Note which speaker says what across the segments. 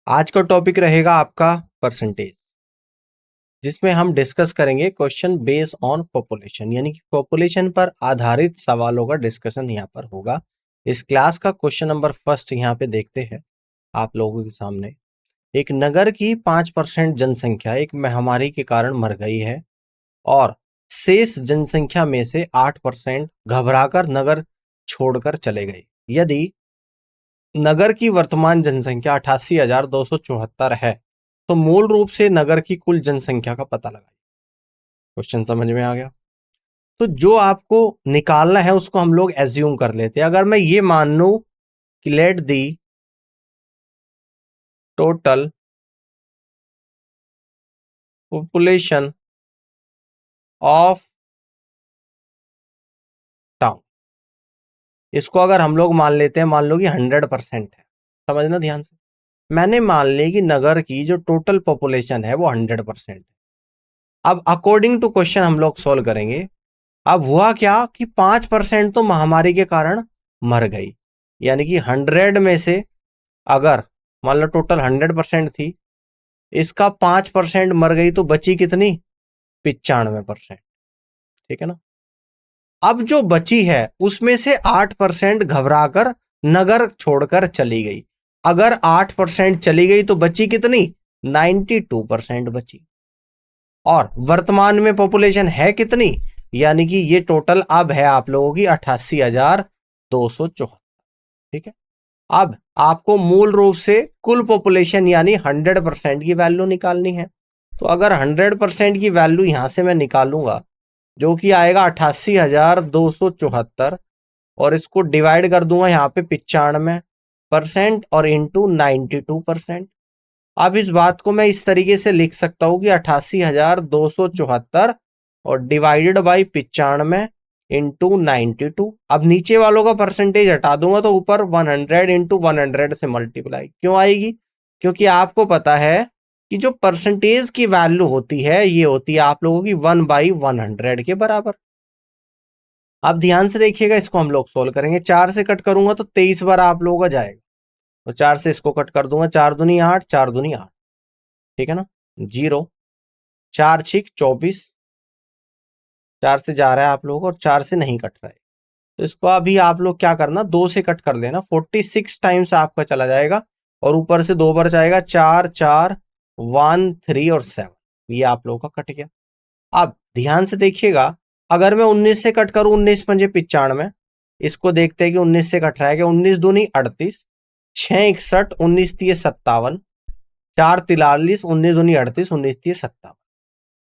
Speaker 1: आज का टॉपिक रहेगा आपका परसेंटेज, जिसमें हम डिस्कस करेंगे क्वेश्चन बेस्ड ऑन पॉपुलेशन, यानी कि पॉपुलेशन पर आधारित सवालों का डिस्कशन यहाँ पर होगा। इस क्लास का क्वेश्चन नंबर फर्स्ट यहाँ पे देखते हैं आप लोगों के सामने। एक नगर की 5% जनसंख्या एक महामारी के कारण मर गई है और शेष जनसंख्या में से 8% घबराकर नगर छोड़कर चले गए। यदि नगर की वर्तमान जनसंख्या 88,274 है तो मूल रूप से नगर की कुल जनसंख्या का पता लगाइए। क्वेश्चन समझ में आ गया? तो जो आपको निकालना है उसको हम लोग एज्यूम कर लेते हैं। अगर मैं ये मान लूं कि let the total population of town, इसको अगर हम लोग मान लेते हैं, मान लो कि 100% है। समझना ध्यान से, मैंने मान ली कि नगर की जो टोटल पॉपुलेशन है वो 100% है। अब अकॉर्डिंग टू क्वेश्चन हम लोग सोल्व करेंगे। अब हुआ क्या कि 5% तो महामारी के कारण मर गई, यानी कि 100 में से अगर मान लो टोटल 100% थी, इसका 5% मर गई तो बची कितनी? 95%। ठीक है ना? अब जो बची है उसमें से 8% घबराकर नगर छोड़कर चली गई। अगर 8% चली गई तो बची कितनी? 92% बची। और वर्तमान में पॉपुलेशन है कितनी? यानी कि ये टोटल अब है आप लोगों की 88,274। ठीक है। अब आपको मूल रूप से कुल पॉपुलेशन यानी 100% की वैल्यू निकालनी है। तो अगर 100% की वैल्यू यहां से मैं निकालूंगा जो कि आएगा 88,274 और इसको डिवाइड कर दूंगा यहाँ पे 95% और इंटू 92%। अब इस बात को मैं इस तरीके से लिख सकता हूं कि 88,274 और डिवाइडेड बाई 95 इंटू 92। अब नीचे वालों का परसेंटेज हटा दूंगा तो ऊपर 100 इंटू 100 से मल्टीप्लाई क्यों आएगी? क्योंकि आपको पता है कि जो परसेंटेज की वैल्यू होती है ये होती है आप लोगों की 1/100 के बराबर। अब ध्यान से देखिएगा, इसको हम लोग सोल्व करेंगे। 4 से कट करूंगा तो 23 बार आप लोगों का जाएगा, तो 4 से इसको कट कर दूंगा। 4 दूनी 8, 4 दूनी 8। ठीक है ना? 0, 4 6 24, 4 से जा रहा है आप लोग और 4 से नहीं कट रहा है, तो इसको अभी आप लोग क्या करना, 2 से कट कर देना। 46 टाइम्स आपका चला जाएगा और ऊपर से 2 बार जाएगा। 4 4 1 3 और 7, ये आप लोगों का कट गया। अब ध्यान से देखिएगा, अगर मैं 19 से कट करूं, 19 पंजे 95, इसको देखते हैं कि 19 से कट रहा है कि 19 दूनी 38, 6 61, 19 तीय 57, 4 43, 19 दूनी 38, 19 तीय 57।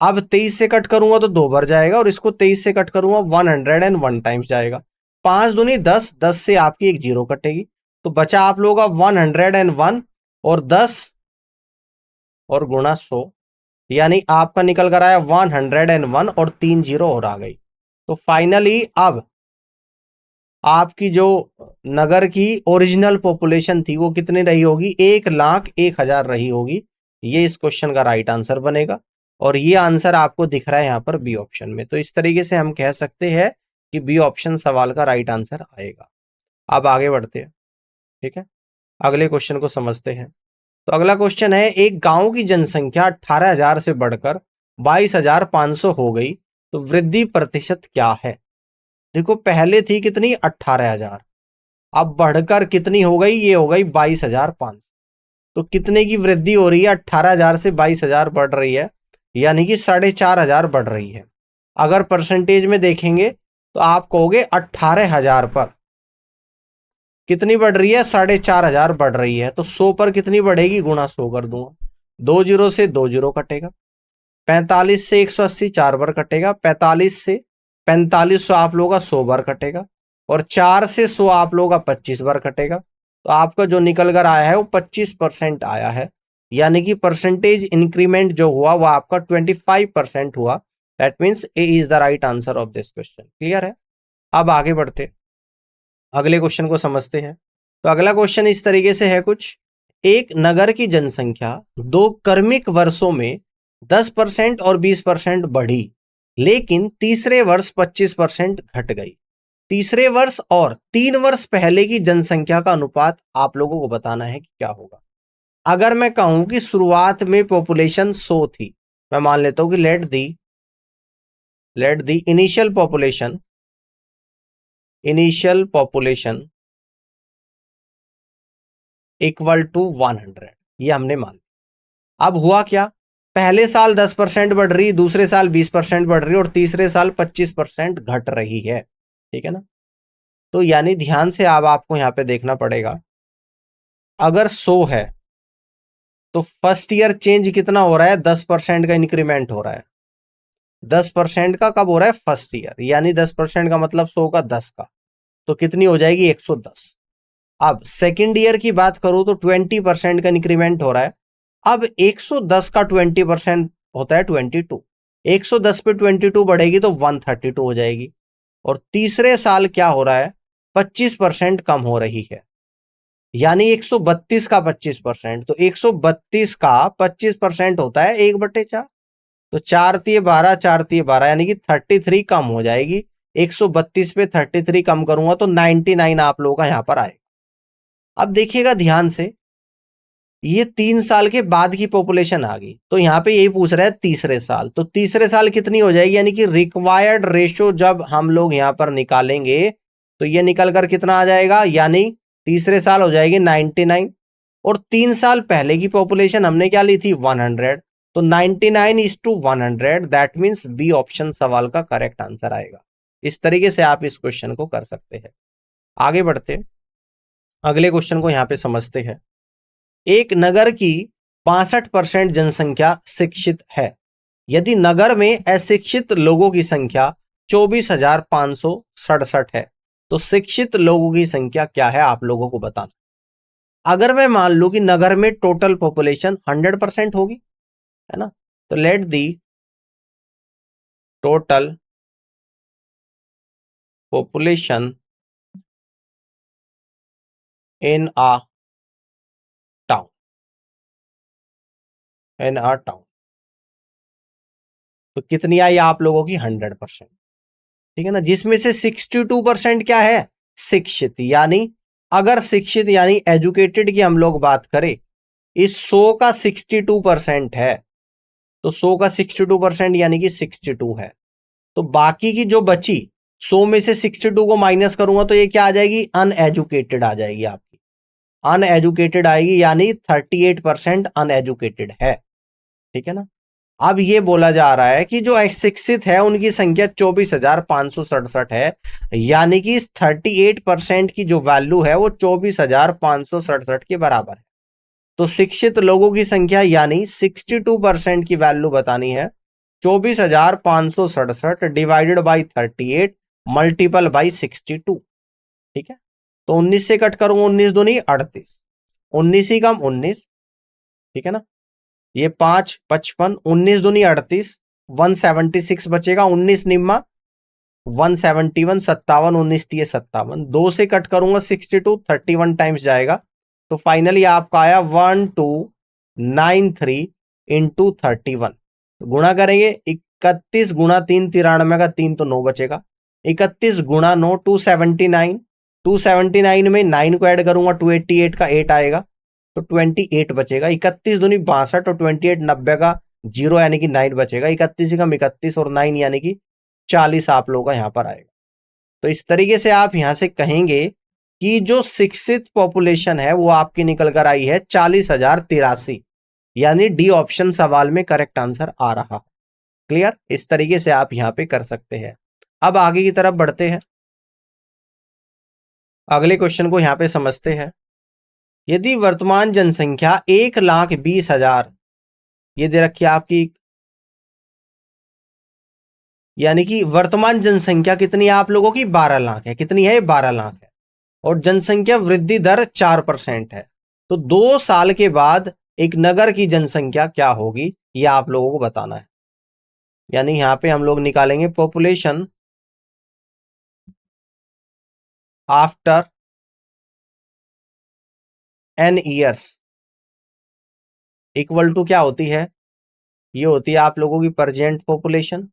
Speaker 1: अब 23 से कट करूंगा तो 2 बार जाएगा और इसको 23 से कट करूंगा 101 टाइम्स जाएगा। 5 दूनी 10, 10 से आपकी एक जीरो कटेगी, तो बचा आप लोगों का 101 और 10 और गुणा 100, यानी आपका निकल कर आया 101 और 3 जीरो और आ गई। तो फाइनली अब आपकी जो नगर की ओरिजिनल पॉपुलेशन थी वो कितनी रही होगी? 1,01,000 रही होगी। ये इस क्वेश्चन का राइट आंसर बनेगा और ये आंसर आपको दिख रहा है यहाँ पर बी ऑप्शन में। तो इस तरीके से हम कह सकते हैं कि बी ऑप्शन सवाल का राइट आंसर आएगा। अब आगे बढ़ते हैं। ठीक है, अगले क्वेश्चन को समझते हैं। तो अगला क्वेश्चन है, एक गांव की जनसंख्या 18,000 से बढ़कर 22,500 हो गई तो वृद्धि प्रतिशत क्या है? देखो, पहले थी कितनी? 18,000, अब बढ़कर कितनी हो गई? ये हो गई 22,500। तो कितने की वृद्धि हो रही है? 18,000 से 22,000 बढ़ रही है, यानी कि 4,500 बढ़ रही है। अगर परसेंटेज में देखेंगे तो आप कहोगे 18,000 पर कितनी बढ़ रही है? 4,500 बढ़ रही है। तो 100 पर कितनी बढ़ेगी? गुणा 100 कर दूंगा। 2 जीरो से 2 जीरो कटेगा। 45 से 180 4 बार कटेगा। 45 से 4500 आप लोगों का 100 बार कटेगा और 4 से 100 आप लोगों का 25 बार कटेगा। तो आपका जो निकल कर आया है वो 25% आया है, यानी कि परसेंटेज इंक्रीमेंट जो हुआ वो आपका 25% हुआ। That means A is the right answer of this question. Clear है? अब आगे बढ़ते अगले क्वेश्चन को समझते हैं। तो अगला क्वेश्चन इस तरीके से है कुछ, एक नगर की जनसंख्या 2 क्रमिक वर्षों में 10% और 20% बढ़ी, लेकिन तीसरे वर्ष 25% घट गई। तीसरे वर्ष और 3 वर्ष पहले की जनसंख्या का अनुपात आप लोगों को बताना है कि क्या होगा। अगर मैं कहूं कि शुरुआत में पॉपुलेशन 100 थी, मैं मान लेता हूं कि let the initial population equal to 100, ये हमने मान लिया। अब हुआ क्या, पहले साल 10% बढ़ रही, दूसरे साल 20% बढ़ रही और तीसरे साल 25% घट रही है। ठीक है ना। तो यानी ध्यान से अब आपको यहां पे देखना पड़ेगा, अगर 100 है तो फर्स्ट ईयर चेंज कितना हो रहा है, 10% का इंक्रीमेंट हो रहा है। 10% का कब हो रहा है, फर्स्ट ईयर, यानी 10% का मतलब 100 का 10 का, तो कितनी हो जाएगी, 110। अब सेकेंड ईयर की बात करूं तो 20% का इंक्रीमेंट हो रहा है। अब 110 का 20% होता है 22, 110 पे 22 बढ़ेगी तो 132 हो जाएगी। और तीसरे साल क्या हो रहा है, 25% कम हो रही है, यानी 132 का 25%, तो 132 का 25% होता है 1/4। तो 4×3 = 12, 4×3 = 12, यानी कि 33 कम हो जाएगी। 132 पे 33 कम करूंगा तो 99 आप लोगों का यहां पर आएगा। अब देखिएगा ध्यान से, ये 3 साल के बाद की पॉपुलेशन आ गई, तो यहां पे यही पूछ रहा है तीसरे साल, तो तीसरे साल कितनी हो जाएगी, यानी कि रिक्वायर्ड रेशो जब हम लोग यहां पर निकालेंगे तो ये निकल कर कितना आ जाएगा, यानी तीसरे साल हो जाएगी 99। और 3 साल पहले की पॉपुलेशन हमने क्या ली थी, 100, तो 99:100, दैट मीन्स बी ऑप्शन सवाल का करेक्ट आंसर आएगा। इस तरीके से आप इस क्वेश्चन को कर सकते हैं। आगे बढ़ते अगले क्वेश्चन को यहां पे समझते हैं। एक नगर की 65% जनसंख्या शिक्षित है, यदि नगर में अशिक्षित लोगों की संख्या 24,567 है, तो शिक्षित लोगों की संख्या क्या है, आप लोगों को बताना। अगर मैं मान लूं कि नगर में टोटल पॉपुलेशन 100% होगी, है ना, तो let the total population in a town, तो कितनी आई आप लोगों की, 100%। ठीक है ना, जिसमें से 62% क्या है, शिक्षित, यानी अगर शिक्षित यानी एजुकेटेड की हम लोग बात करें, इस 100 का 62% है, तो 100 का 62% यानी कि 62 है। तो बाकी की जो बची 100 में से 62 को माइनस करूंगा तो ये क्या आ जाएगी, अनएजुकेटेड आ जाएगी आपकी, अनएजुकेटेड आएगी, यानी 38% अनएजुकेटेड है। ठीक है ना। अब ये बोला जा रहा है कि जो अशिक्षित है उनकी संख्या 24,567 है, यानी कि 38% की जो वैल्यू है वो 24,567 के बराबर है। तो शिक्षित लोगों की संख्या यानी 62% की वैल्यू बतानी है, 24,567 डिवाइडेड बाई 38 मल्टीपल बाई 62। ठीक है, तो 19 से कट करूंगा, 19 दूनी 38, 19 ही कम 19। ठीक है ना, ये 5 55, 19 दूनी 38, 176 बचेगा, 19 निम्मा 171, 57, 19 दिए 57, 2 से कट करूंगा 62, 31 टाइम्स जाएगा, तो फाइनली आपका आया 1293 इंटू 31। गुणा करेंगे, 31 गुणा 3 93 का 3 तो 9 बचेगा, 31 गुणा 9 279, 279 में 9 को ऐड करूंगा 288 का 8 आएगा, तो 28 बचेगा। 31 दूनी 62 और 28 90 का 0 यानी कि 9 बचेगा, 31 कम 31 और 9 यानी कि 40 आप लोगों का यहां पर आएगा। तो इस तरीके से आप यहां से कहेंगे कि जो शिक्षित पॉपुलेशन है वो आपकी निकल कर आई है 40,083, यानी डी ऑप्शन सवाल में करेक्ट आंसर आ रहा है। क्लियर, इस तरीके से आप यहां पे कर सकते हैं। अब आगे की तरफ बढ़ते हैं, अगले क्वेश्चन को यहां पे समझते हैं। यदि वर्तमान जनसंख्या 1,20,000, ये दे रखी है आपकी, यानी कि वर्तमान जनसंख्या कितनी है आप लोगों की, 12 लाख है, कितनी है, 12 लाख है, और जनसंख्या वृद्धि दर 4% है, तो 2 साल के बाद एक नगर की जनसंख्या क्या होगी, यह आप लोगों को बताना है। यानी यहां पे हम लोग निकालेंगे population after n years equal to क्या होती है, ये होती है आप लोगों की प्रेजेंट पॉपुलेशन।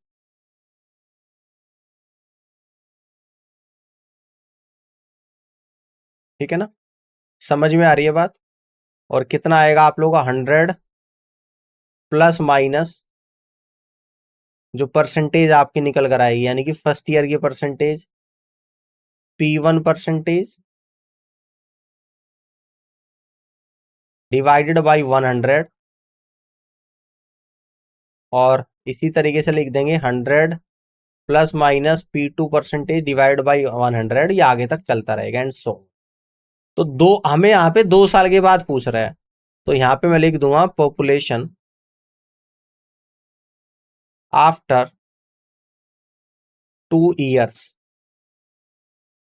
Speaker 1: ठीक है ना, समझ में आ रही है बात। और कितना आएगा आप लोगों का 100 प्लस माइनस जो परसेंटेज आपकी निकल कर आएगी, यानी कि फर्स्ट ईयर की percentage P1 percentage divided by 100, और इसी तरीके से लिख देंगे 100 plus minus P2 percentage divide by 100, ये आगे तक चलता रहेगा एंड सो। तो हमें यहाँ पे 2 साल के बाद पूछ रहा है, तो यहाँ पे मैं लिख दूंगा पॉपुलेशन आफ्टर 2 ईयर्स।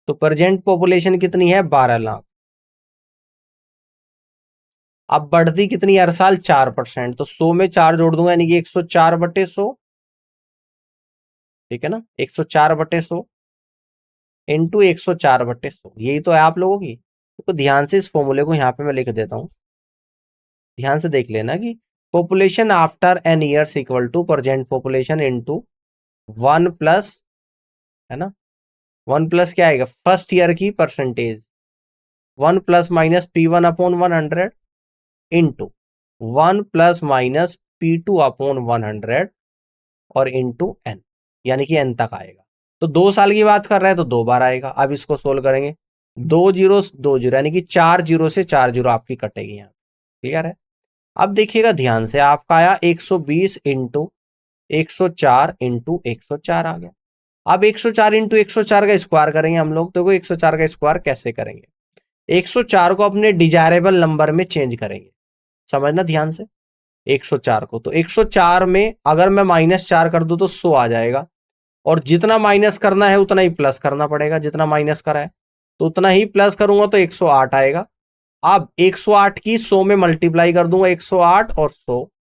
Speaker 1: तो प्रेजेंट पॉपुलेशन कितनी है? 12 लाख। अब बढ़ती कितनी हर साल? 4%। तो 100 में 4 जोड़ दूंगा, यानी कि 104/100, ठीक है ना, 104/100 इंटू 104/100, यही तो है आप लोगों की। तो ध्यान से इस फॉर्मूले को यहाँ पे मैं लिख देता हूं, ध्यान से देख लेना कि population after n years equal to present population into 1 plus, है ना, 1 प्लस क्या आएगा? फर्स्ट ईयर की percentage, 1 plus minus P1/100 into 1 plus minus P2 upon 100 और इंटू n, यानी कि n तक आएगा। तो 2 साल की बात कर रहे हैं तो 2 बार आएगा। अब इसको सोल्व करेंगे, 2 जीरो 2 जीरो, यानी कि 4 जीरो से 4 जीरो आपकी कटेगी यहाँ। क्लियर है? अब देखिएगा ध्यान से, आपका आया 120 इंटू 104 इंटू 104 आ गया। अब 104 इंटू 104 का स्क्वायर करेंगे हम लोग। देखो 104 का स्क्वायर कैसे करेंगे? 104 को अपने डिजायरेबल नंबर में चेंज करेंगे, समझना ध्यान से। 104 को, तो 104 में अगर मैं -4 कर दूं तो 100 आ जाएगा, और जितना माइनस करना है उतना ही प्लस करना पड़ेगा, जितना माइनस करा है तो उतना ही प्लस करूंगा तो 108 आएगा। अब 108 की 100 में मल्टीप्लाई कर दूंगा, 108 और 100।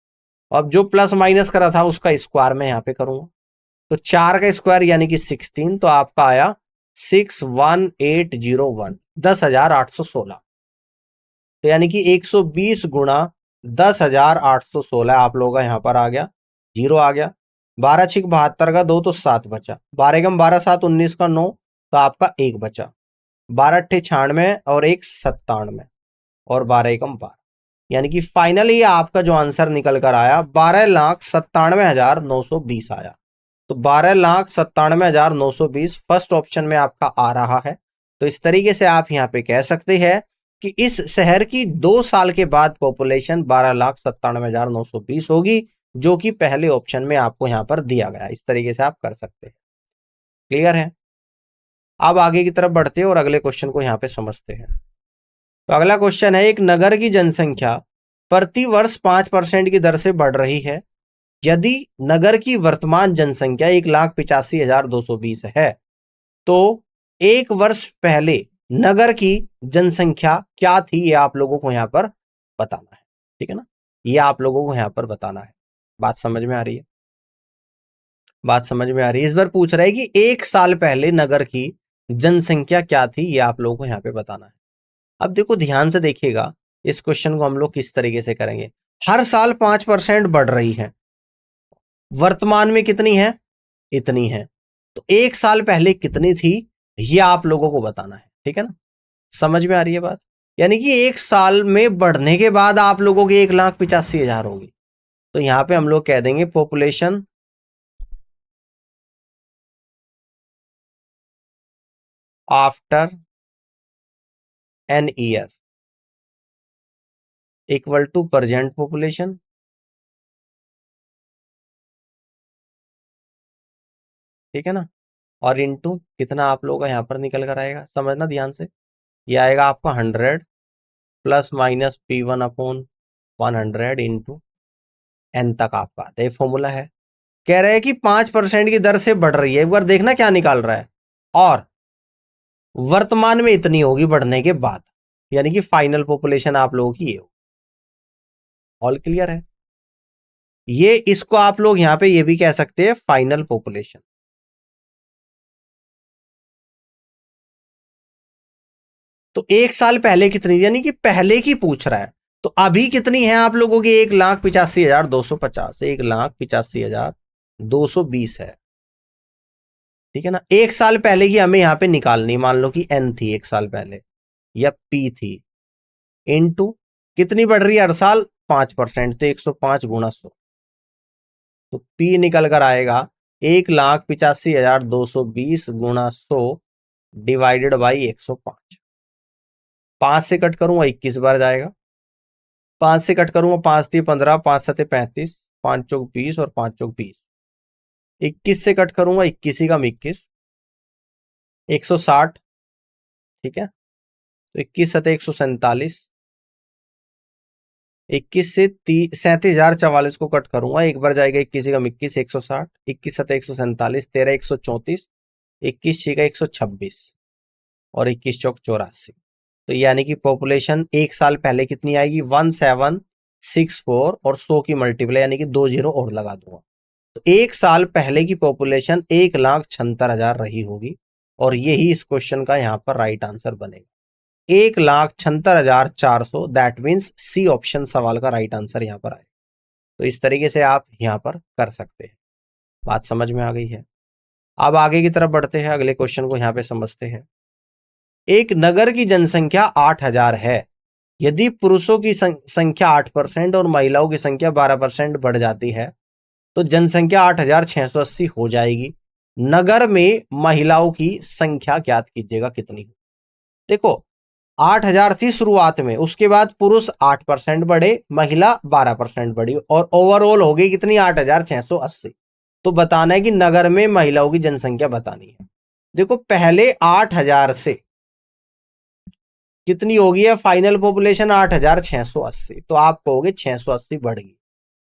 Speaker 1: अब जो प्लस माइनस करा था उसका स्क्वायर में यहां पे करूंगा, तो 4 का स्क्वायर यानी कि 16, तो आपका आया 61801, 10,816। तो यानी कि 120 गुणा 10,816 आप लोगों का यहां पर आ गया, जीरो आ गया। 12 छिक 72 का 2 तो 7 बचा, 12 एकम 12 7 19 का 9, तो आपका 1 बचा। 12 अट्ठे 96 और 1 97 और 12 एकम 12, यानी कि फाइनली आपका जो आंसर निकल कर आया 12,97,920 आया। तो 12,97,920 फर्स्ट ऑप्शन में आपका आ रहा है। तो इस तरीके से आप यहां पे कह सकते हैं कि इस शहर की 2 साल के बाद पॉपुलेशन 12,97,920 होगी, जो कि पहले ऑप्शन में आपको यहां पर दिया गया। इस तरीके से आप कर सकते हैं। क्लियर है? अब आगे की तरफ बढ़ते हैं और अगले क्वेश्चन को यहां पे समझते हैं। तो अगला क्वेश्चन है, एक नगर की जनसंख्या प्रति वर्ष 5% की दर से बढ़ रही है। यदि नगर की वर्तमान जनसंख्या 1,85,220 है, तो एक वर्ष पहले नगर की जनसंख्या क्या थी? ये आप लोगों को यहां पर बताना है, ठीक है ना, ये आप लोगों को यहां पर बताना है। बात समझ में आ रही है? बात समझ में आ रही है? इस बार पूछ रहा है कि एक साल पहले नगर की जनसंख्या क्या थी, ये आप लोगों को यहां पे बताना है। अब देखो ध्यान से देखिएगा, इस क्वेश्चन को हम लोग किस तरीके से करेंगे। हर साल 5% बढ़ रही है, वर्तमान में कितनी है? इतनी है। तो एक साल पहले कितनी थी, ये आप लोगों को बताना है, ठीक है ना। समझ में आ रही है बात? यानी कि एक साल में बढ़ने के बाद आप लोगों की 1,85,000 होगी। तो यहां पे हम लोग कह देंगे population after n year equal to present population, ठीक है ना, और इनटू कितना आप लोगों का यहां पर निकल कर आएगा, समझना ध्यान से। ये आएगा आपका 100 plus minus P1/100 into N तक आपका आता है। फॉर्मूला है, कह रहे हैं कि 5% की दर से बढ़ रही है। एक बार देखना क्या निकाल रहा है, और वर्तमान में इतनी होगी बढ़ने के बाद, यानी कि फाइनल पॉपुलेशन आप लोगों की ये हो। ऑल क्लियर है? ये इसको आप लोग यहां पे ये भी कह सकते हैं फाइनल पॉपुलेशन। तो एक साल पहले कितनी, यानी कि पहले की पूछ रहा है। तो अभी कितनी है आप लोगों की? 1,85,250, 1,85,220 है, ठीक है ना। एक साल पहले की हमें यहां पे निकालनी, मान लो कि एन थी एक साल पहले, या पी थी, इनटू कितनी बढ़ रही है हर साल? 5%। तो 105 गुणा 100, तो P निकल कर आएगा 1,85,220 गुणा 100 डिवाइडेड बाई 105। 5 से कट करूंगा 21 बार जाएगा, 5 से कट करूंगा 5 × 15, 5 × 7 = 35, 5 × 20 और 5 × 20। 21 से कट करूंगा 21 ही कम 21, 160। ठीक है, तो 21 × 7 = 147। 21 से 37,044 को कट करूंगा, एक बार जाएगा 21 कम 21, 160, 21 × 7 = 147, 13 × 134, 21 × 6 = 126 और 21 × 4 = 84। तो यानी कि पॉपुलेशन एक साल पहले कितनी आएगी? 1764 और 100 की मल्टीप्लाई यानी कि 2 जीरो और लगा दूंगा। तो एक साल पहले की पॉपुलेशन 1,76,000 रही होगी और यही इस क्वेश्चन का यहाँ पर राइट आंसर बनेगा, 1,76,400। दैट मीन्स सी ऑप्शन सवाल का राइट आंसर यहाँ पर आए। तो इस तरीके से आप यहाँ पर कर सकते हैं। बात समझ में आ गई है? अब आगे की तरफ बढ़ते हैं, अगले क्वेश्चन को यहाँ पे समझते हैं। एक नगर की जनसंख्या 8,000 है। यदि पुरुषों की संख्या 8% और महिलाओं की संख्या 12% बढ़ जाती है तो जनसंख्या 8,680 हो जाएगी। नगर में महिलाओं की संख्या ज्ञात कीजिएगा कितनी। देखो 8,000 थी शुरुआत में, उसके बाद पुरुष 8% बढ़े, महिला 12% बढ़ी और ओवरऑल हो गई कितनी? 8,680। तो बताना है कि नगर में महिलाओं की जनसंख्या बतानी है। देखो पहले 8,000 से कितनी होगी है फाइनल पॉपुलेशन? 8,680। तो आप कहोगे 680 बढ़ गई।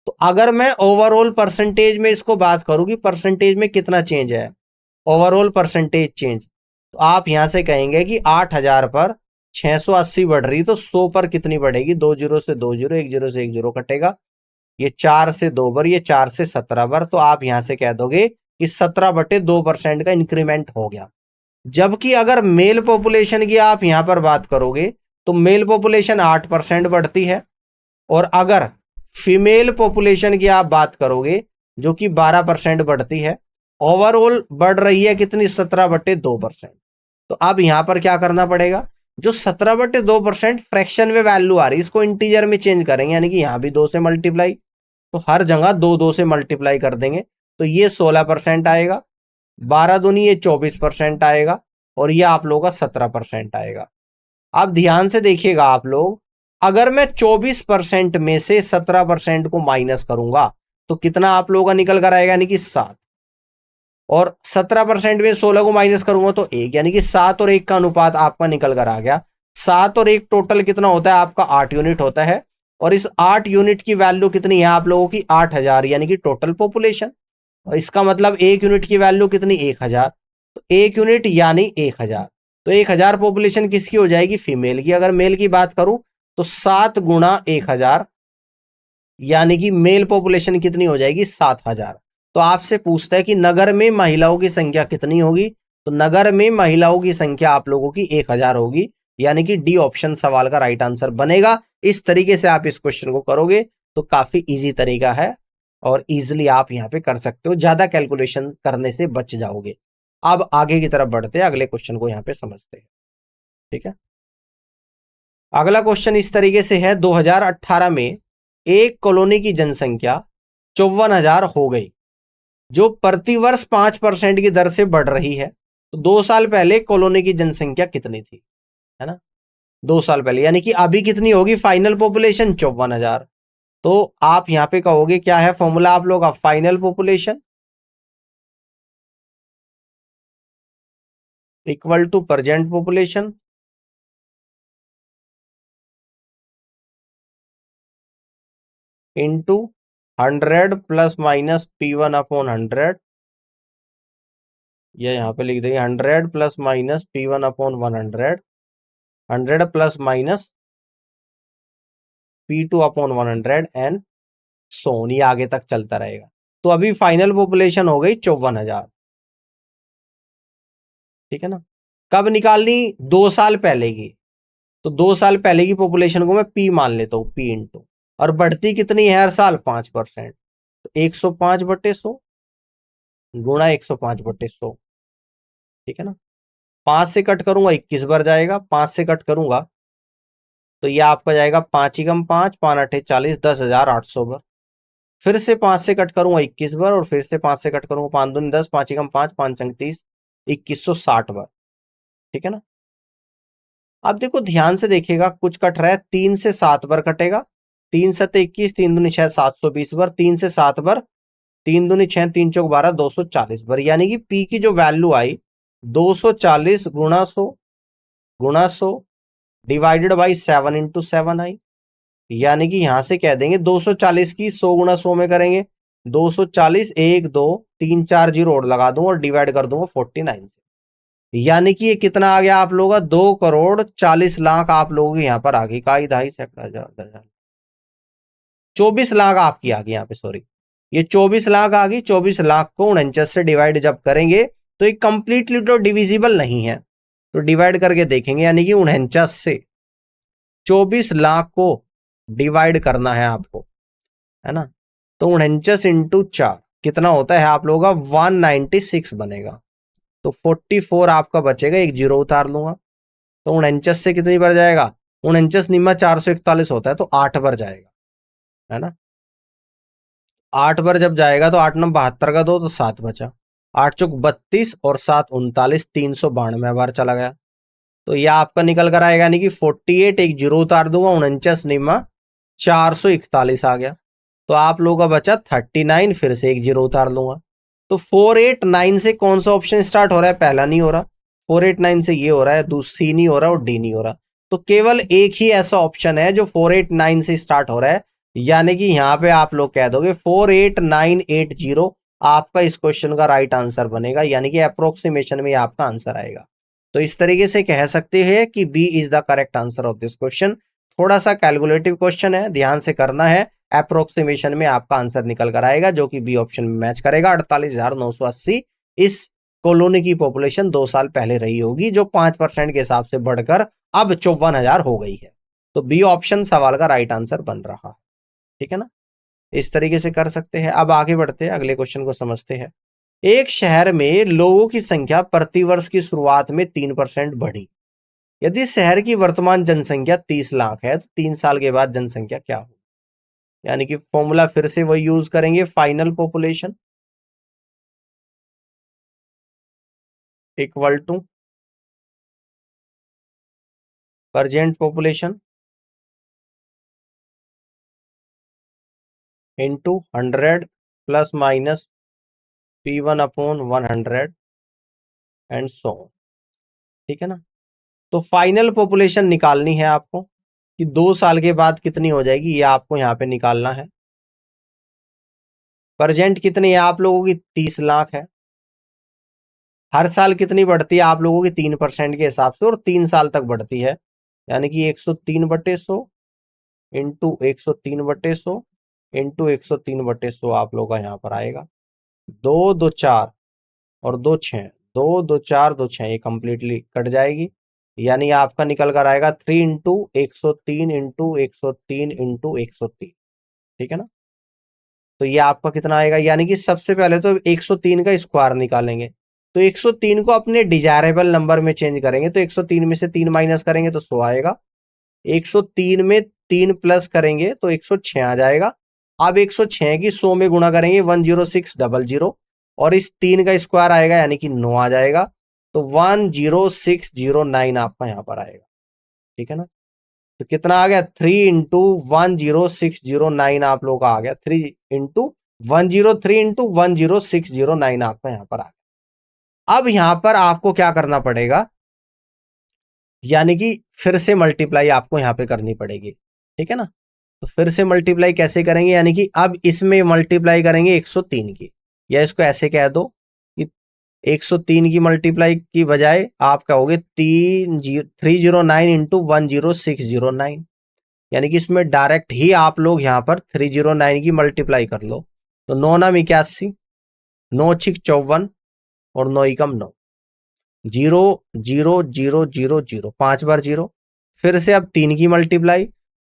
Speaker 1: तो अगर मैं ओवरऑल परसेंटेज में इसको बात करूं कि परसेंटेज में कितना चेंज है, ओवरऑल परसेंटेज चेंज, तो आप यहां से कहेंगे कि 8,000 पर 680 बढ़ रही, तो 100 पर कितनी बढ़ेगी? 2 जीरो से 2 जीरो, 1 जीरो से 1 जीरो कटेगा, ये 4 से 2 बार, ये 4 से 17 बार। तो आप यहां से कह दोगे कि 17/2% का इंक्रीमेंट हो गया। जबकि अगर मेल पॉपुलेशन की आप यहां पर बात करोगे तो मेल पॉपुलेशन 8% बढ़ती है और अगर फीमेल पॉपुलेशन की आप बात करोगे जो कि 12% बढ़ती है, ओवरऑल बढ़ रही है कितनी? 17/2%। तो अब यहां पर क्या करना पड़ेगा? जो 17/2% फ्रैक्शन में वैल्यू आ रही है इसको इंटीजर में चेंज करेंगे, यानी कि यहां भी 2 से मल्टीप्लाई, तो हर जगह 2 से मल्टीप्लाई कर देंगे, तो ये 16% आएगा, 12 दूनी ये 24% आएगा और ये आप लोगों का 17% आएगा। अब ध्यान से देखिएगा आप लोग, अगर मैं 24% में से 17% को माइनस करूंगा तो कितना आप लोगों का निकल कर आएगा? यानी कि 7। और 17% में 16 को माइनस करूंगा तो 1, यानी कि 7 और 1 का अनुपात आपका निकल कर आ गया। 7 और 1 टोटल कितना होता है आपका? 8 यूनिट होता है। और इस 8 यूनिट की वैल्यू कितनी है आप लोगों की? 8,000, यानी कि टोटल पॉपुलेशन। और इसका मतलब 1 यूनिट की वैल्यू कितनी? 1,000। तो 1 यूनिट यानी 1,000। तो 1,000 पॉपुलेशन किसकी हो जाएगी? फीमेल की। अगर मेल की बात करूं तो 7 गुणा 1,000 यानी कि मेल पॉपुलेशन कितनी हो जाएगी? 7,000। तो आपसे पूछता है कि नगर में महिलाओं की संख्या कितनी होगी, तो नगर में महिलाओं की संख्या आप लोगों की 1,000 होगी, यानी कि डी ऑप्शन सवाल का राइट आंसर बनेगा। इस तरीके से आप इस क्वेश्चन को करोगे तो काफी इजी तरीका है और इजीली आप यहां पे कर सकते हो, ज्यादा कैलकुलेशन करने से बच जाओगे। अब आगे की तरफ बढ़ते हैं, अगले क्वेश्चन को यहां पे समझते हैं। ठीक है, अगला क्वेश्चन इस तरीके से है, 2018 में एक कॉलोनी की जनसंख्या 54,000 हो गई जो प्रतिवर्ष 5% की दर से बढ़ रही है। तो 2 साल पहले कॉलोनी की जनसंख्या कितनी थी? है ना, 2 साल पहले, यानी कि अभी कितनी होगी फाइनल पॉपुलेशन? 54,000। तो आप यहां पे कहोगे क्या है फॉर्मूला आप लोग का? Final population equal to present population into 100 plus minus P1/100। ये यहाँ पे लिख देंगे 100 plus minus P1/100, 100 plus minus P2/100 and so on, ये आगे तक चलता रहेगा। तो अभी फाइनल पॉपुलेशन हो गई 54,000। ठीक है ना, कब निकालनी? 2 साल पहले की। तो 2 साल पहले की पॉपुलेशन को मैं P मान लेता हूँ, P इंटू, और बढ़ती कितनी है हर साल? 5%। तो 105/100 गुणा 105/100। ठीक है ना, 5 से कट करूंगा 21 बार जाएगा, 5 से कट करूंगा तो ये आपका जाएगा 5 एकम 5, 5 अठे 40, 10,800 बार। फिर से 5 से कट करूंगा 21 बार, और फिर से 5 से कट करूंगा 5 दूनी 10, 5 एकम 5, 5 अंक 30, 2160 बार। ठीक है ना। अब देखो ध्यान से देखिएगा, कुछ कट रहा है, 3 से 7 बार कटेगा, 3 7 21, 3 दूनी 6, 720 बार, 3 से 7 बार, 3 दूनी 6, 3 चौक 12, 240 बार। यानी कि पी की जो वैल्यू आई 240 गुणा 100 गुणा 100 डिवाइडेड बाई 7 इंटू 7 आई। यानी कि यहां से कह देंगे 240 की 100 गुणा 100 में करेंगे 240, 1 2 3 4 जीरो और लगा दूंगा और डिवाइड कर दूंगा 49 से। यानी कि ये कितना आ गया आप लोगों का, 2,40,00,000 आप लोगों के यहाँ पर आ गई, काई ढाई सैकड़ा हजार 24 लाख आपकी आ गई यहाँ पे, सॉरी ये 24 लाख आ गई। 24 लाख को 49 से डिवाइड जब करेंगे तो ये कंप्लीटली तो डिविजिबल नहीं है, तो डिवाइड करके देखेंगे। यानी कि 49 से 24 लाख को डिवाइड करना है आपको, है ना। तो 49 इंटू 4 कितना होता है आप लोगों का, 196 बनेगा। तो 44 आपका बचेगा, एक जीरो उतार लूंगा। तो 49 से कितनी बार जाएगा, 49 निम्मा 441 होता है, तो 8 बार जाएगा, है ना। 8 बार जब जाएगा तो 8 नंबर 72 का 2 तो 7 बचा, 8 चौक 32 और 7 39, 392 बार चला गया। तो यह आपका निकल कर आएगा, यानी कि 48, एक जीरो उतार दूंगा, 49 निम्मा 441 आ गया। तो आप लोगों का बचा 39, फिर से एक जीरो उतार लूंगा। तो 489 से कौन सा ऑप्शन स्टार्ट हो रहा है, पहला नहीं हो रहा, 489 से ये हो रहा है, दूसरी नहीं हो रहा और डी नहीं हो रहा। तो केवल एक ही ऐसा ऑप्शन है जो 489 से स्टार्ट हो रहा है, यानी कि यहां पे आप लोग कह दोगे 48980 आपका इस क्वेश्चन का राइट आंसर बनेगा, यानी कि अप्रोक्सीमेशन में आपका आंसर आएगा। तो इस तरीके से कह सकते हैं कि B is the correct answer of this question. थोड़ा सा कैलकुलेटिव क्वेश्चन है, ध्यान से करना है, अप्रोक्सीमेशन में आपका आंसर निकल कर आएगा, जो कि बी ऑप्शन में मैच करेगा। 48,980 इस कॉलोनी की पॉपुलेशन 2 साल पहले रही होगी, जो 5% के हिसाब से बढ़कर अब 54,000 हो गई है। तो बी ऑप्शन सवाल का राइट आंसर बन रहा है। ठीक है ना, इस तरीके से कर सकते हैं। अब आगे बढ़ते हैं, अगले क्वेश्चन को समझते हैं। एक शहर में लोगों की संख्या प्रतिवर्ष की शुरुआत में 3% बढ़ी। यदि शहर की वर्तमान जनसंख्या 30 लाख है तो 3 साल के बाद जनसंख्या क्या होगी। यानी कि फॉर्मूला फिर से वही यूज करेंगे, final population equal to present population into 100 plus minus P1 upon 100 and so. ठीक है ना। तो फाइनल पॉपुलेशन निकालनी है आपको कि 2 साल के बाद कितनी हो जाएगी, ये आपको यहां पे निकालना है। प्रेजेंट कितनी है आप लोगों की, 30 लाख है। हर साल कितनी बढ़ती है आप लोगों की, 3% के हिसाब से, और 3 साल तक बढ़ती है। यानी कि 103/100 इंटू 103/100 इंटू 103/100 आप लोग का यहाँ पर आएगा। 2 2 4 और 2 6, 2 2 4 2 6, ये कंप्लीटली कट जाएगी। यानी आपका निकल कर आएगा 3 इंटू 103 इंटू 103 इंटू 103। ठीक है ना। तो ये आपका कितना आएगा, यानी कि सबसे पहले तो 103 का स्क्वायर निकालेंगे। तो 103 को अपने डिजायरेबल नंबर में चेंज करेंगे, तो 103 में से 3 माइनस करेंगे तो 100 आएगा। 103 में 3 प्लस करेंगे तो 106 आ जाएगा। अब 106 की 100 में गुणा करेंगे 10600, और इस 3 का स्क्वायर आएगा यानी कि 9 आ जाएगा। तो 10609 आपका यहां पर आएगा। ठीक है ना। तो कितना आ गया, 3 इंटू 10609 आप लोग का आ गया, 3 इंटू 103 इंटू 10609 आपका यहां पर आ गया। अब यहां पर आपको क्या करना पड़ेगा, यानी कि फिर से मल्टीप्लाई आपको यहां पे करनी पड़ेगी। ठीक है ना। तो फिर से मल्टीप्लाई कैसे करेंगे, यानी कि अब इसमें मल्टीप्लाई करेंगे 103 की, या इसको ऐसे कह दो कि 103 की मल्टीप्लाई की बजाय आप कहोगे 309 इंटू 10609। यानी कि इसमें डायरेक्ट ही आप लोग यहां पर 309 की मल्टीप्लाई कर लो। तो 9 नाम 81, 9 6 54 और 9 एकम 9, 0 0 0 0 0, 5 बार 0। फिर से अब 3 की मल्टीप्लाई,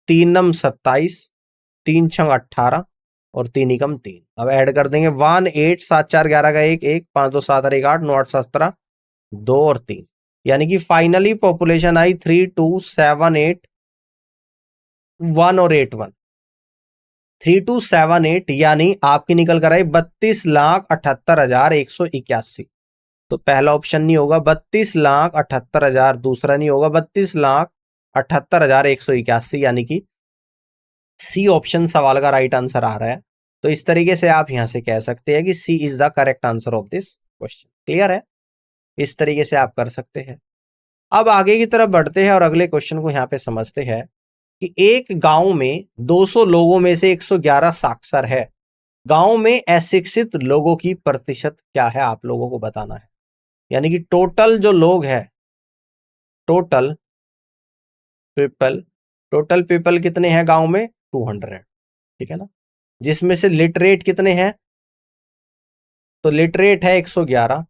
Speaker 1: 3 नम 27, 3 छंग 18 और 3 एकम 3। अब ऐड कर देंगे 1 8 7 4 11 का 1 1 5 2 7 1 8 9 8 17 2 और 3। यानी कि फाइनली पॉपुलेशन आई 3278 1 और 8 1, 3278 यानी आपकी निकल कर आई 32,78,181। तो पहला ऑप्शन नहीं होगा 32,78,000, दूसरा नहीं होगा 32,78,181, यानी कि सी ऑप्शन सवाल का राइट आंसर आ रहा है। तो इस तरीके से आप यहां से कह सकते हैं कि C is the correct answer of this question. Clear है? इस तरीके से आप कर सकते हैं। अब आगे की तरफ बढ़ते हैं और अगले क्वेश्चन को यहां पे समझते हैं कि एक गांव में 200 लोगों में से 111 साक्षर है। गांव में अशिक्षित लोगों की प्रतिशत क्या है, आप लोगों को बताना है। यानी कि टोटल जो लोग हैं, टोटल पीपल कितने हैं गांव में? 200। ठीक है ना? जिसमें से लिटरेट कितने हैं? तो लिटरेट है 111।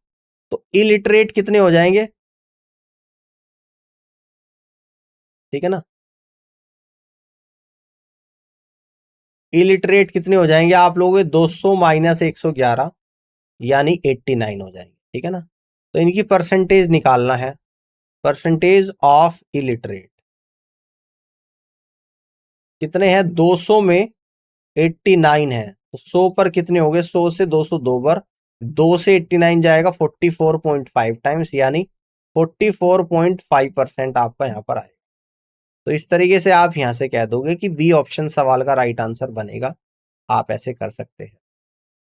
Speaker 1: तो इलिटरेट कितने हो जाएंगे? ठीक है ना? इलिटरेट कितने हो जाएंगे आप लोगों के? 200 माइनस 111 यानी 89 हो जाएंगे। ठीक है ना? तो इनकी परसेंटेज निकालना है, परसेंटेज ऑफ इलिटरेट कितने हैं? 200 में 89 है, तो 100 पर कितने हो गए? 100 से 200 दो बार, 2 से 89 जाएगा 44.5 टाइम्स, यानी 44.5% आपका यहां पर आएगा। तो इस तरीके से आप यहां से कह दोगे कि बी ऑप्शन सवाल का राइट आंसर बनेगा। आप ऐसे कर सकते हैं।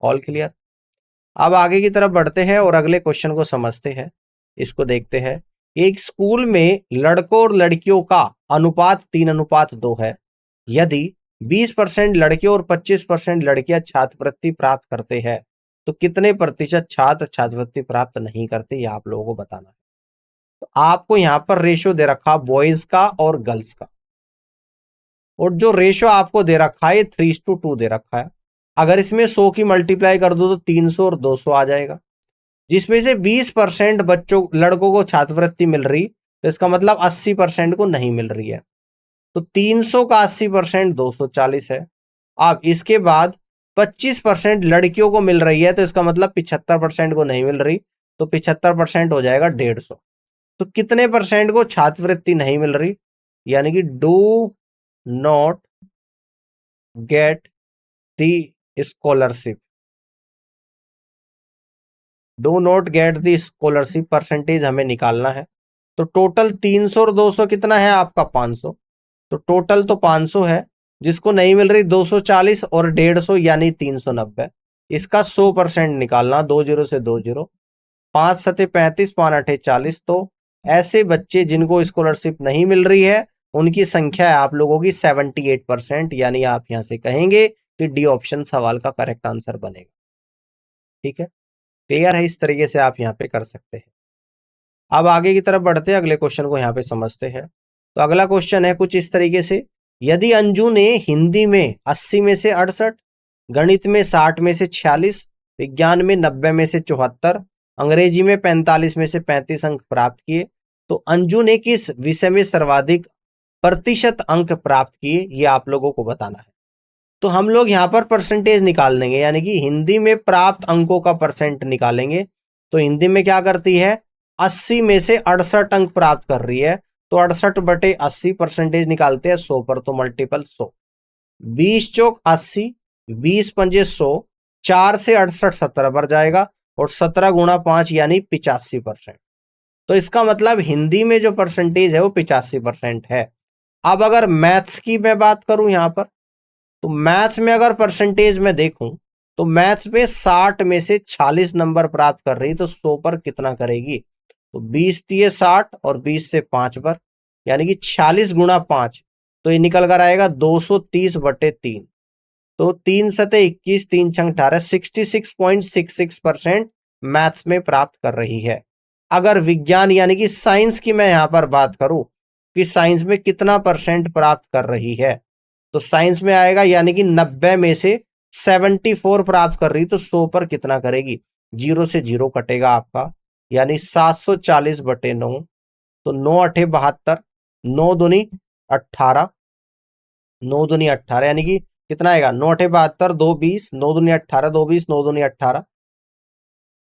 Speaker 1: All clear? अब आगे की तरफ बढ़ते हैं और अगले क्वेश्चन को समझते हैं। इसको देखते हैं। एक स्कूल में लड़कों और लड़कियों का अनुपात 3:2 है। यदि 20% लड़के और 25% लड़कियां छात्रवृत्ति प्राप्त करते हैं, तो कितने प्रतिशत छात्र छात्रवृत्ति प्राप्त नहीं करते, ये आप लोगों को बताना है। तो आपको यहां पर रेशो दे रखा बॉयज का और गर्ल्स का, और जो रेशो आपको दे रखा है 3:2 दे रखा है। अगर इसमें 100 की मल्टीप्लाई कर दो तो 300 और 200 आ जाएगा। जिसमें से 20% बच्चों लड़कों को छात्रवृत्ति मिल रही, तो इसका मतलब 80% को नहीं मिल रही है। तो 300 का 80% 240 है। अब इसके बाद 25% लड़कियों को मिल रही है, तो इसका मतलब 75% को नहीं मिल रही, तो 75% हो जाएगा 150। तो कितने परसेंट को छात्रवृत्ति नहीं मिल रही? यानी कि do not get the scholarship, do not get the scholarship percentage हमें निकालना है। तो टोटल 300 और 200 कितना है आपका? 500। तो टोटल तो 500 है, जिसको नहीं मिल रही 240 और 150 यानी 390। इसका 100% निकालना, 20 से 20, 5 सते 35, 5 अठे 40। तो ऐसे बच्चे जिनको स्कॉलरशिप नहीं मिल रही है, उनकी संख्या है आप लोगों की 78%, यानी आप यहां से कहेंगे कि डी ऑप्शन सवाल का करेक्ट आंसर बनेगा। ठीक है? क्लियर है? इस तरीके से आप यहाँ पे कर सकते हैं। अब आगे की तरफ बढ़ते हैं, अगले क्वेश्चन को यहाँ पे समझते हैं। तो अगला क्वेश्चन है कुछ इस तरीके से। यदि अंजू ने हिंदी में 80 में से 68, गणित में 60 में से 46, विज्ञान में 90 में से 74, अंग्रेजी में 45 में से 35 अंक प्राप्त किए, तो अंजू ने किस विषय में सर्वाधिक प्रतिशत अंक प्राप्त किए, ये आप लोगों को बताना है। तो हम लोग यहाँ पर परसेंटेज निकाल देंगे, यानी कि हिंदी में प्राप्त अंकों का परसेंट निकालेंगे। तो हिंदी में क्या करती है? 80 में से 68 अंक प्राप्त कर रही है, तो 68/80 परसेंटेज निकालते हैं 100 पर, तो मल्टीपल 100। 20 चौक 80, 20 पंजे 100, 4 से 68 17 पर जाएगा, और 17 गुणा 5 यानी 85%। तो इसका मतलब हिंदी में जो परसेंटेज है वो 85% है। अब अगर मैथ्स की मैं बात करूं यहां पर, तो मैथ्स में अगर परसेंटेज में देखूं, तो मैथ्स में 60 में से 46 नंबर प्राप्त कर रही, तो 100 पर कितना करेगी? तो 20 दिए 60 और 20 से 5 पर, यानी कि 46 गुणा 5, तो ये निकल कर आएगा 230/3। तो 3 सते 21, 3 छंग 18, 66.66% मैथ्स में प्राप्त कर रही है। अगर विज्ञान यानी कि साइंस की मैं यहां पर बात करूं कि साइंस में कितना परसेंट प्राप्त कर रही है, तो साइंस में आएगा यानी कि 90 में से 74 प्राप्त कर रही, तो 100 पर कितना करेगी? 0 से 0 कटेगा आपका, यानी 740/9। तो 9 अठे 72, 9 दूनी 18, 9 दूनी 18, यानी कि कितना आएगा? 9 अठे 72, 2 20, 9 दूनी 18, 2 20, 9 दूनी 18,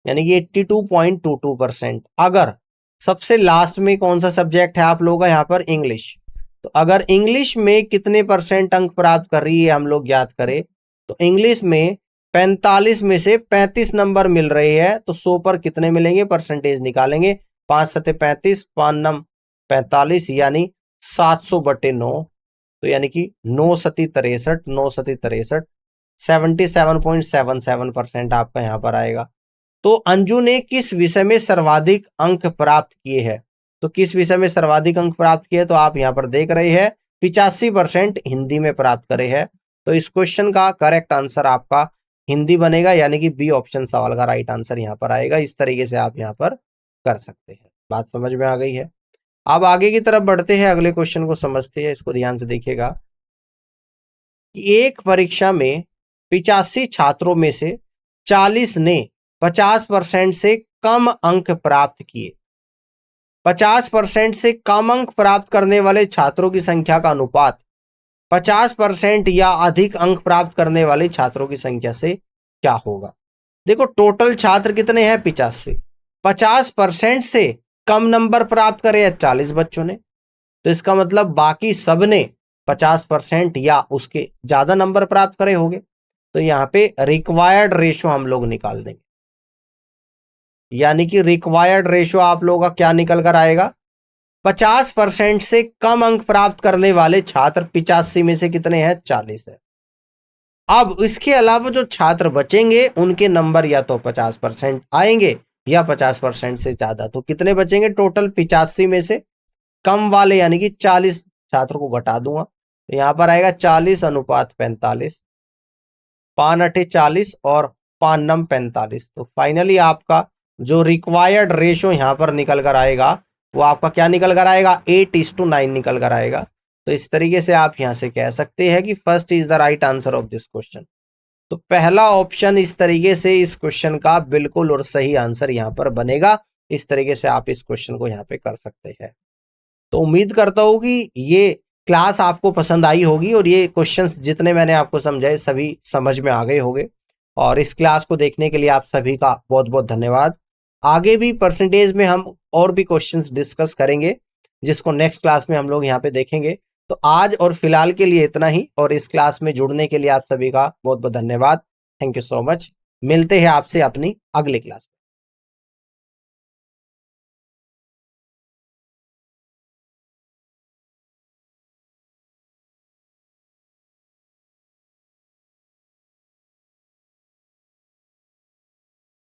Speaker 1: यानी कि 82.22%। अगर सबसे लास्ट में कौन सा सब्जेक्ट है आप लोगों का यहाँ पर? इंग्लिश। तो अगर इंग्लिश में कितने परसेंट अंक प्राप्त कर रही है हम लोग याद करें, तो इंग्लिश में 45 में से 35 नंबर मिल रहे हैं, तो 100 पर कितने मिलेंगे परसेंटेज निकालेंगे। 5 सते 35, 5 नम 45 यानी 700/9, तो यानी कि 9 सती 63, 9 सती 63, 77.77% आपका यहां पर आएगा। तो अंजू ने किस विषय में सर्वाधिक अंक प्राप्त किए हैं, तो किस विषय में सर्वाधिक अंक प्राप्त किए, तो आप यहां पर देख रहे हैं 85% हिंदी में प्राप्त करे हैं। तो इस क्वेश्चन का करेक्ट आंसर आपका हिंदी बनेगा, यानी कि बी ऑप्शन सवाल का राइट आंसर यहां पर आएगा। इस तरीके से आप यहां पर कर सकते हैं। बात समझ में आ गई है। अब आगे की तरफ बढ़ते हैं, अगले क्वेश्चन को समझते हैं। इसको ध्यान से देखिएगा कि एक परीक्षा में 85 छात्रों में से 40 ने 50% से कम अंक प्राप्त किए। 50% से कम अंक प्राप्त करने वाले छात्रों की संख्या का अनुपात 50% या अधिक अंक प्राप्त करने वाले छात्रों की संख्या से क्या होगा। देखो टोटल छात्र कितने हैं 85, 50% से कम नंबर प्राप्त करे हैं 40 बच्चों ने, तो इसका मतलब बाकी सब ने 50% या उसके ज्यादा नंबर प्राप्त करे होंगे। तो यहां पे रिक्वायर्ड रेशो हम लोग निकाल देंगे, यानी कि रिक्वायर्ड रेशो आप लोगों का क्या निकल कर आएगा, 50% से कम अंक प्राप्त करने वाले छात्र 85 में से कितने हैं 40 है। अब इसके अलावा जो छात्र बचेंगे उनके नंबर या तो 50% आएंगे या 50% से ज्यादा, तो कितने बचेंगे टोटल 85 में से कम वाले, यानी कि 40 छात्र को घटा दूंगा, तो यहां पर आएगा 40:45, 5 × 40 और 5 × 45। तो फाइनली आपका जो रिक्वायर्ड रेशो यहां पर निकल कर आएगा वो आपका क्या निकल कर आएगा 8:9 निकल कर आएगा। तो इस तरीके से आप यहां से कह सकते हैं कि first is the right answer of this question. तो पहला ऑप्शन इस तरीके से इस क्वेश्चन का बिल्कुल और सही आंसर यहां पर बनेगा। इस तरीके से आप इस क्वेश्चन को यहां पे कर सकते हैं। तो उम्मीद करता हूं कि ये क्लास आपको पसंद आई होगी और ये क्वेश्चंस जितने मैंने आपको समझाए सभी समझ में आ गए होंगे। और इस क्लास को देखने के लिए आप सभी का बहुत बहुत धन्यवाद। आगे भी परसेंटेज में हम और भी क्वेश्चंस डिस्कस करेंगे, जिसको नेक्स्ट क्लास में हम लोग यहाँ पे देखेंगे। तो आज और फिलहाल के लिए इतना ही, और इस क्लास में जुड़ने के लिए आप सभी का बहुत बहुत धन्यवाद। Thank you so much. मिलते हैं आपसे अपनी अगली क्लास में।